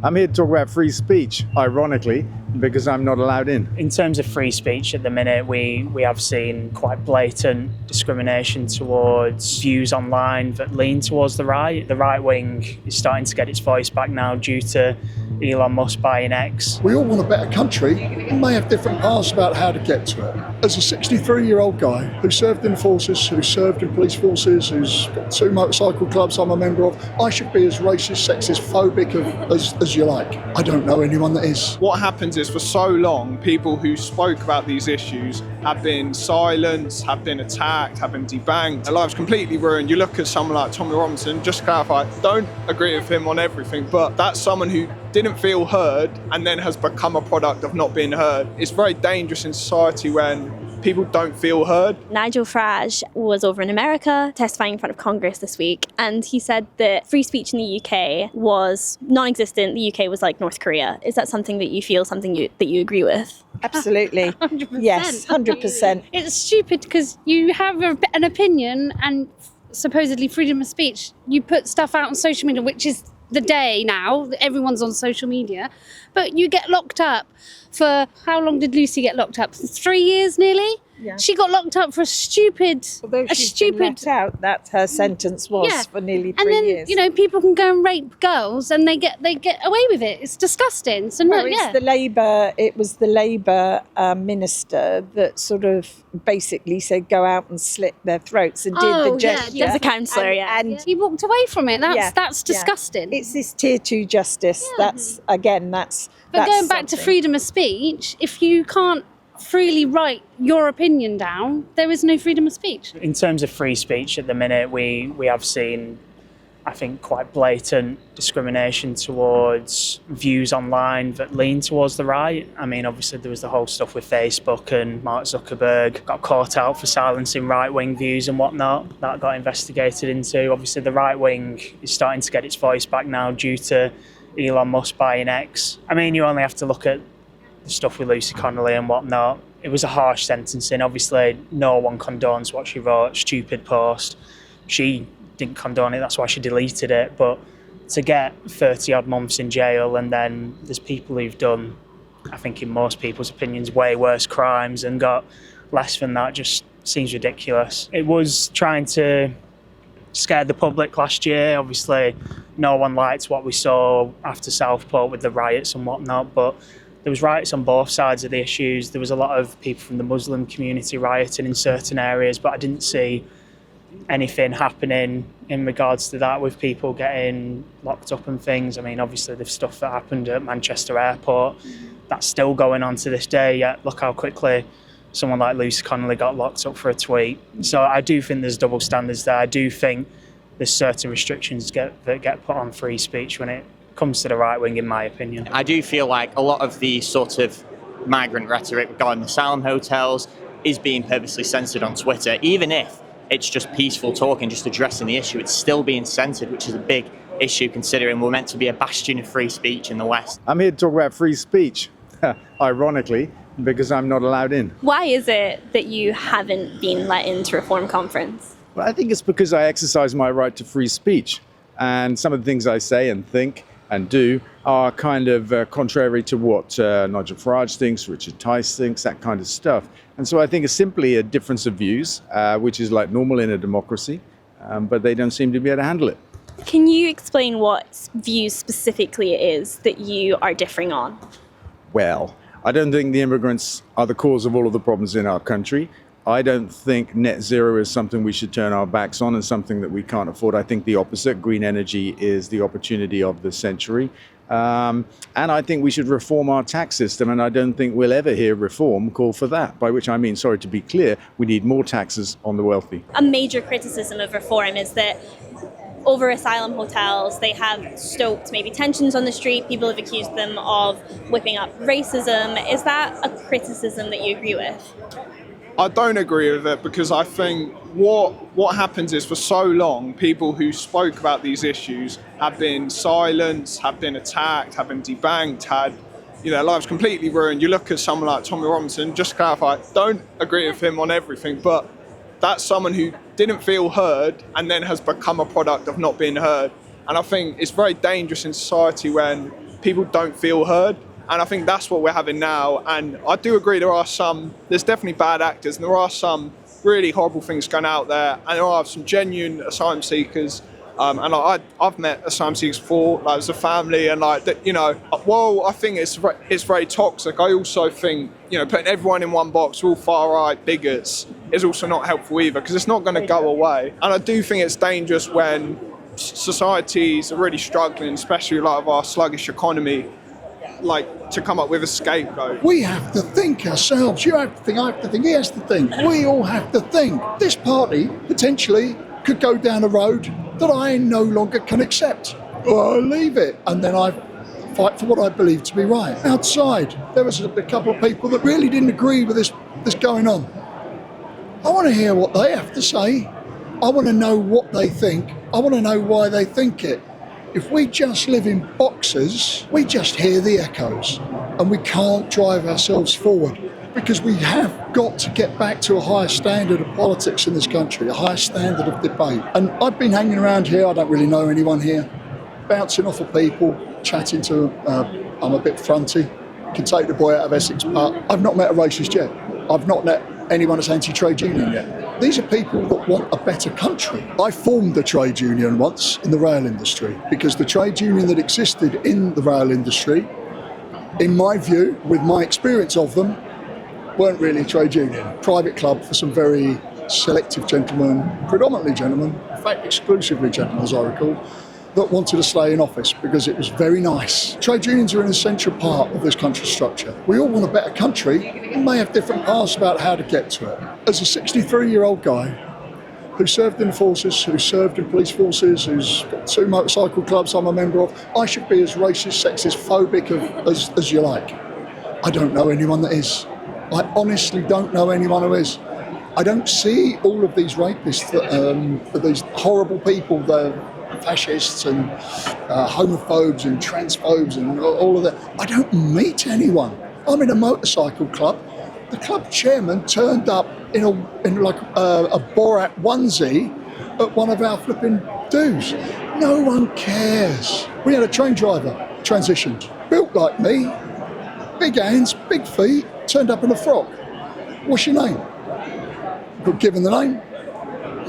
I'm here to talk about free speech, ironically, because I'm not allowed in. In terms of free speech at the minute, we have seen quite blatant discrimination towards views online that lean towards the right. The right wing is starting to get its voice back now due to Elon Musk buying X. We all want a better country. We may have different paths about how to get to it. As a 63-year-old guy who served in the forces, who served in police forces, who's got 2 motorcycle clubs I'm a member of, I should be as racist, sexist, phobic as you like. I don't know anyone that is. What happens is for so long, people who spoke about these issues have been silenced, have been attacked, have been debanked. Their lives completely ruined. You look at someone like Tommy Robinson, just to clarify, don't agree with him on everything, but that's someone who didn't feel heard and then has become a product of not being heard. It's very dangerous in society when people don't feel heard. Nigel Farage was over in America testifying in front of Congress this week, and he said that free speech in the UK was non-existent. The UK was like North Korea. Is that something that you feel, that you agree with? Absolutely. 100%. Yes, 100%. It's stupid because you have an opinion and supposedly freedom of speech. You put stuff out on social media, which is the day now, everyone's on social media, but you get locked up for, how long did Lucy get locked up? 3 years nearly? Yeah. She got locked up for Although she's been let out, that her sentence was for nearly 3 years. And then, people can go and rape girls and they get away with it. It's disgusting. So it was the Labour minister that sort of basically said go out and slit their throats and did the gesture. As a councillor, and he walked away from it. That's disgusting. It's this tier 2 justice. That's But going back to freedom of speech, if you can't freely write your opinion down, there is no freedom of speech. In terms of free speech at the minute, we have seen, I think, quite blatant discrimination towards views online that lean towards the right. I mean, obviously there was the whole stuff with Facebook and Mark Zuckerberg got caught out for silencing right-wing views and whatnot. That got investigated into. Obviously the right wing is starting to get its voice back now due to Elon Musk buying X. I mean, you only have to look at the stuff with Lucy Connolly and whatnot. It was a harsh sentencing. Obviously, no one condones what she wrote, stupid post. She didn't condone it, that's why she deleted it. But to get 30 odd months in jail, and then there's people who've done, I think in most people's opinions, way worse crimes and got less than that, just seems ridiculous. It was trying to scare the public last year. Obviously, no one liked what we saw after Southport with the riots and whatnot, but there was riots on both sides of the issues. There was a lot of people from the Muslim community rioting in certain areas, but I didn't see anything happening in regards to that with people getting locked up and things. I mean, obviously the stuff that happened at Manchester Airport, that's still going on to this day, yet look how quickly someone like Lucy Connolly got locked up for a tweet. So I do think there's double standards there. I do think there's certain restrictions that get put on free speech when it comes to the right wing, in my opinion. I do feel like a lot of the sort of migrant rhetoric regarding asylum hotels is being purposely censored on Twitter. Even if it's just peaceful talking, just addressing the issue, it's still being censored, which is a big issue considering we're meant to be a bastion of free speech in the West. I'm here to talk about free speech, ironically, because I'm not allowed in. Why is it that you haven't been let into Reform Conference? Well, I think it's because I exercise my right to free speech. And some of the things I say and think and do are kind of contrary to what Nigel Farage thinks, Richard Tice thinks, that kind of stuff. And so I think it's simply a difference of views, which is like normal in a democracy, but they don't seem to be able to handle it. Can you explain what views specifically it is that you are differing on? Well, I don't think the immigrants are the cause of all of the problems in our country. I don't think net zero is something we should turn our backs on and something that we can't afford. I think the opposite. Green energy is the opportunity of the century. And I think we should reform our tax system, and I don't think we'll ever hear reform call for that, by which I mean, sorry to be clear, we need more taxes on the wealthy. A major criticism of reform is that over asylum hotels, they have stoked maybe tensions on the street. People have accused them of whipping up racism. Is that a criticism that you agree with? I don't agree with it because I think what happens is for so long, people who spoke about these issues have been silenced, have been attacked, have been debanked, had their lives completely ruined. You look at someone like Tommy Robinson, just to clarify, don't agree with him on everything, but that's someone who didn't feel heard and then has become a product of not being heard. And I think it's very dangerous in society when people don't feel heard. And I think that's what we're having now. And I do agree there's definitely bad actors, and there are some really horrible things going out there, and there are some genuine asylum seekers. And I've met asylum seekers before, like as a family, and like that, while I think it's very toxic, I also think, putting everyone in one box, all far right bigots, is also not helpful either, because it's not going to go away. And I do think it's dangerous when societies are really struggling, especially like of our sluggish economy, like to come up with a scapegoat. We have to think ourselves. You have to think, I have to think, he has to think. We all have to think. This party potentially could go down a road that I no longer can accept. Or I leave it, and then I fight for what I believe to be right. Outside, there was a couple of people that really didn't agree with this going on. I want to hear what they have to say. I want to know what they think. I want to know why they think it. If we just live in boxes, we just hear the echoes, and we can't drive ourselves forward, because we have got to get back to a higher standard of politics in this country, a higher standard of debate. And I've been hanging around here, I don't really know anyone here, bouncing off of people, chatting to them. I'm a bit fronty, can take the boy out of Essex, but I've not met a racist yet. I've not met anyone that's anti-trade union yet. These are people that want a better country. I formed a trade union once in the rail industry, because the trade union that existed in the rail industry, in my view, with my experience of them, weren't really a trade union. Private club for some very selective gentlemen, predominantly gentlemen, in fact exclusively gentlemen as I recall, that wanted to stay in office because it was very nice. Trade unions are an essential part of this country's structure. We all want a better country. We may have different paths about how to get to it. As a 63-year-old guy who served in the forces, who served in police forces, who's got 2 motorcycle clubs I'm a member of, I should be as racist, sexist, phobic as you like. I don't know anyone that is. I honestly don't know anyone who is. I don't see all of these rapists, these horrible people, the fascists and homophobes and transphobes and all of that. I don't meet anyone. I'm in a motorcycle club. The club chairman turned up in like a Borat onesie at one of our flipping dues. No one cares. We had a train driver transitioned, built like me, big hands, big feet, turned up in a frock. What's your name? Got given the name.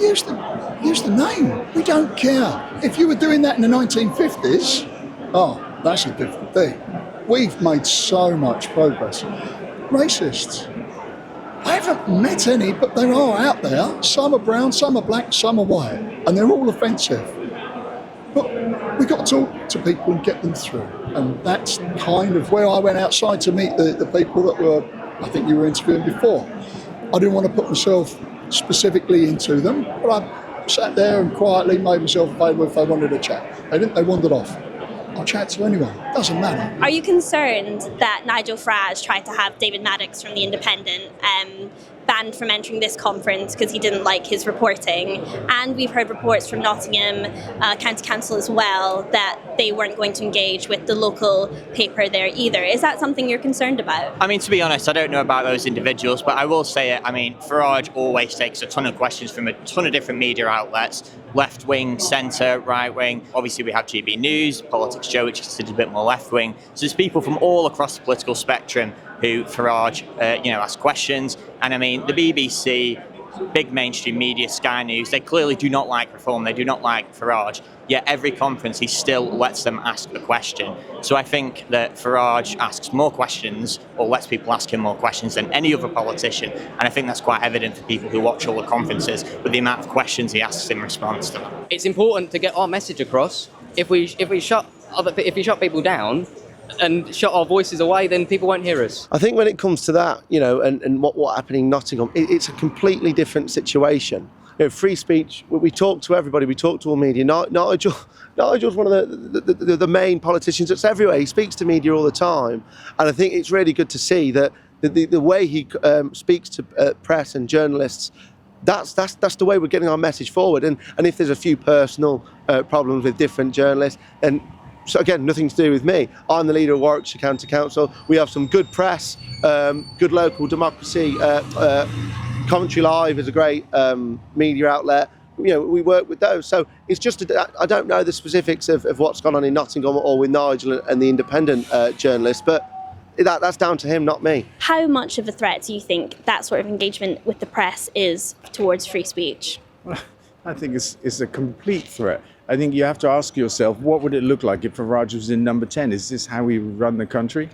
Use the name. We don't care. If you were doing that in the 1950s, that's a different thing. We've made so much progress. Racists. I haven't met any, but there are out there. Some are brown, some are black, some are white, and they're all offensive. But we've got to talk to people and get them through. And that's kind of where I went outside to meet the people that I think you were interviewing before. I didn't want to put myself specifically into them, but I sat there and quietly made myself available if they wanted to chat. They wandered off. I'll chat to anyone. Doesn't matter. Are you concerned that Nigel Farage tried to have David Maddox from The Independent banned from entering this conference because he didn't like his reporting? And we've heard reports from Nottingham County Council as well that they weren't going to engage with the local paper there either. Is that something you're concerned about? I mean, to be honest, I don't know about those individuals, but I will say it. I mean, Farage always takes a ton of questions from a ton of different media outlets, left wing, centre, right wing. Obviously, we have GB News, PoliticsJOE, which is considered a bit more left wing. So there's people from all across the political spectrum who Farage, ask questions. And I mean, the BBC, big mainstream media, Sky News, they clearly do not like reform. They do not like Farage. Yet every conference, he still lets them ask the question. So I think that Farage asks more questions, or lets people ask him more questions than any other politician. And I think that's quite evident for people who watch all the conferences with the amount of questions he asks in response to them. It's important to get our message across. If we shut people down and shut our voices away, then people won't hear us. I think when it comes to that, and what happened in Nottingham, it's a completely different situation. Free speech, we talk to everybody, we talk to all media. Nigel's one of the main politicians that's everywhere. He speaks to media all the time. And I think it's really good to see that the way he speaks to press and journalists, that's the way we're getting our message forward. And if there's a few personal problems with different journalists, and so again, nothing to do with me. I'm the leader of Warwickshire County Council. We have some good press, good local democracy. Coventry Live is a great media outlet. we work with those. So it's just, I don't know the specifics of what's gone on in Nottingham or with Nigel and the independent journalist, but that's down to him, not me. How much of a threat do you think that sort of engagement with the press is towards free speech? I think it's a complete threat. I think you have to ask yourself, what would it look like if Farage was in number 10? Is this how we run the country?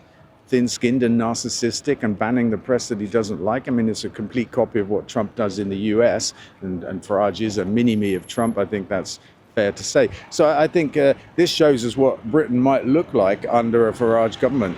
Thin-skinned and narcissistic and banning the press that he doesn't like? I mean, it's a complete copy of what Trump does in the US, and Farage is a mini-me of Trump. I think that's fair to say. So I think this shows us what Britain might look like under a Farage government.